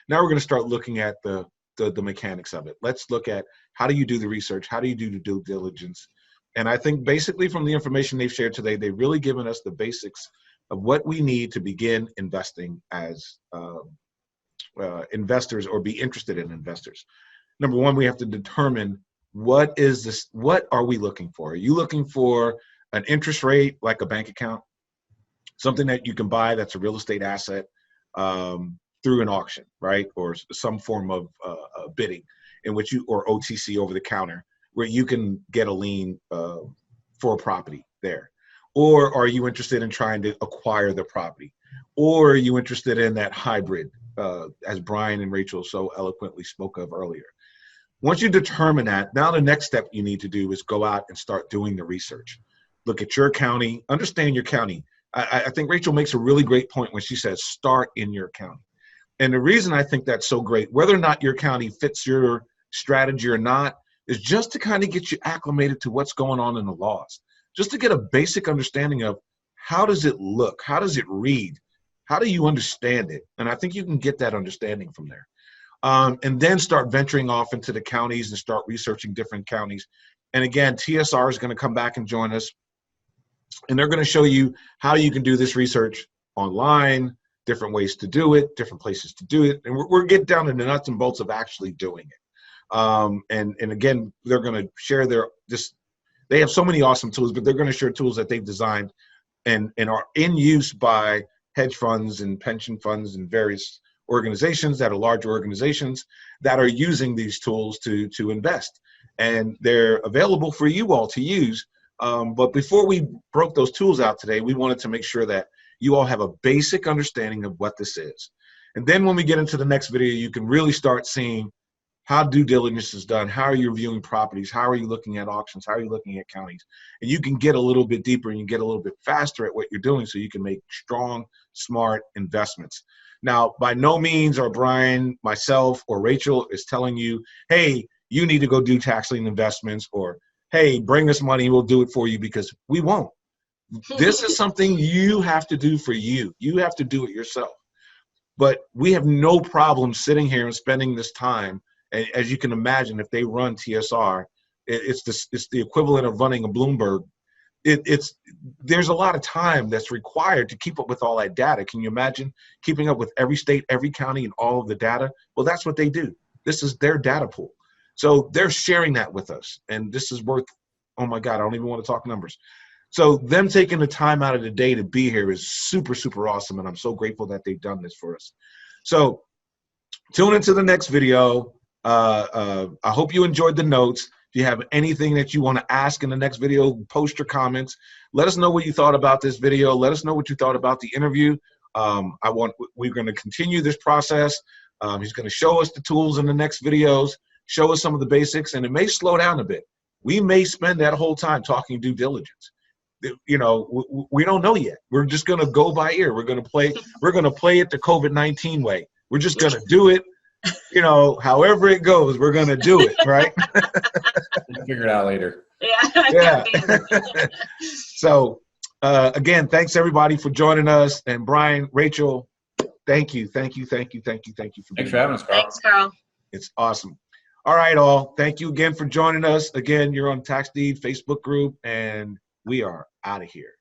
Now we're going to start looking at the mechanics of it. Let's look at how do you do the research? How do you do the due diligence? And I think basically from the information they've shared today, they've really given us the basics of what we need to begin investing as investors or be interested in investors. Number one, we have to determine what is this, what are we looking for? Are you looking for an interest rate like a bank account? Something that you can buy that's a real estate asset through an auction, right? Or some form of bidding in which you, or OTC, over the counter, where you can get a lien for a property there. Or are you interested in trying to acquire the property? Or are you interested in that hybrid, as Brian and Rachel so eloquently spoke of earlier? Once you determine that, now the next step you need to do is go out and start doing the research. Look at your county, understand your county. I think Rachel makes a really great point when she says start in your county. And the reason I think that's so great, whether or not your county fits your strategy or not, is just to kind of get you acclimated to what's going on in the laws, just to get a basic understanding of how does it look, how does it read, how do you understand it? And I think you can get that understanding from there. And then start venturing off into the counties and start researching different counties. And again, TSR is going to come back and join us. And they're going to show you how you can do this research online, different ways to do it, different places to do it. And we're getting down to the nuts and bolts of actually doing it. And again, they're going to share they have so many awesome tools, but they're going to share tools that they've designed and are in use by hedge funds and pension funds and various organizations that are larger organizations that are using these tools to invest. And they're available for you all to use. But before we broke those tools out today, we wanted to make sure that you all have a basic understanding of what this is. And then when we get into the next video, you can really start seeing how due diligence is done. How are you reviewing properties? How are you looking at auctions? How are you looking at counties? And you can get a little bit deeper and you get a little bit faster at what you're doing so you can make strong, smart investments. Now, by no means are Brian, myself, or Rachel is telling you, hey, you need to go do tax lien investments, or hey, bring us money, we'll do it for you, because we won't. This is something you have to do for you. You have to do it yourself. But we have no problem sitting here and spending this time. And as you can imagine, if they run TSR, it's the equivalent of running a Bloomberg. There's a lot of time that's required to keep up with all that data. Can you imagine keeping up with every state, every county, and all of the data? Well, that's what they do. This is their data pool. So they're sharing that with us. And this is worth, oh my God, I don't even want to talk numbers. So them taking the time out of the day to be here is super, super awesome. And I'm so grateful that they've done this for us. So tune into the next video. I hope you enjoyed the notes. If you have anything that you want to ask in the next video, post your comments. Let us know what you thought about this video. Let us know what you thought about the interview. We're going to continue this process. He's going to show us the tools in the next videos, show us some of the basics, and it may slow down a bit. We may spend that whole time talking due diligence. You know, we don't know yet. We're just going to go by ear. We're going to play it the COVID-19 way. We're just going to do it. You know, however it goes, we're going to do it, right? We'll figure it out later. Yeah. So, again, thanks everybody for joining us. And Brian, Rachel, thank you for being Thanks for having us, Carl. Thanks, Carl. It's awesome. All right, all. Thank you again for joining us. Again, you're on Tax Deed Facebook group, and we are out of here.